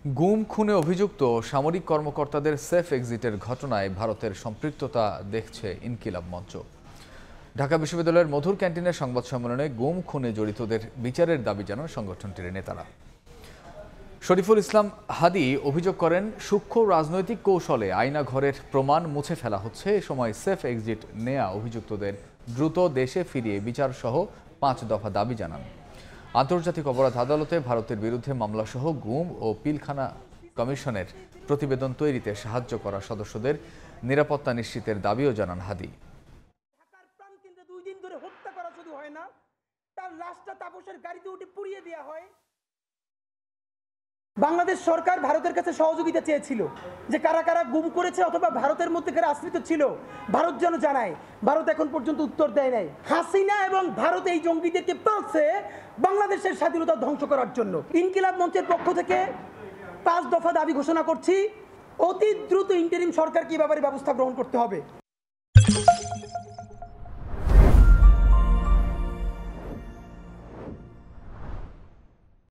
গুম খুনে অভিযুক্ত সামরিক কর্মকর্তাদের সেফ এক্সিটের ঘটনায় ভারতের সম্পৃক্ততা দেখছে ইনকিলাব মঞ্চ। ঢাকা বিশ্ববিদ্যালয়ের মধুর ক্যান্টিনের সংবাদ সম্মেলনে গুম খুনে জড়িতদের বিচারের দাবি জানান সংগঠনটির নেতারা। শরীফুল ইসলাম হাদি অভিযোগ করেন, সূক্ষ্ম রাজনৈতিক কৌশলে আয়নাঘরের প্রমাণ মুছে ফেলা হচ্ছে। এ সময় সেফ এক্সিট নেয়া অভিযুক্তদের দ্রুত দেশে ফিরিয়ে বিচারসহ 5 দফা দাবি জানান। আন্তর্জাতিক অপরাধ আদালতে ভারতের বিরুদ্ধে মামলাসহ গুম ও পিলখানা কমিশনের প্রতিবেদন তৈরিতে সাহায্য করা সদস্যদের নিরাপত্তা নিশ্চিতের দাবিও জানান হাদি। ঢাকার প্রাণকেন্দ্রে 2 দিন ধরে হত্যা করা শুধু হয় না, তার লাশটা তাপসের গাড়িতে উঠে পুড়িয়ে দেওয়া হয়। বাংলাদেশ সরকার ভারতের কাছে সহযোগিতা চেয়েছিল যে কারা কারা গুম করেছে অথবা ভারতের মধ্যে কারা আশ্রিত ছিল ভারত যেন জানায়। ভারত এখন পর্যন্ত উত্তর দেয় নাই। হাসিনা এবং ভারত এই জঙ্গিদেরকে পালছে বাংলাদেশের স্বাধীনতা ধ্বংস করার জন্য। ইনকিলাব মঞ্চের পক্ষ থেকে 5 দফা দাবি ঘোষণা করছি। অতি দ্রুত ইন্টারিম সরকারকে এই ব্যাপারে ব্যবস্থা গ্রহণ করতে হবে।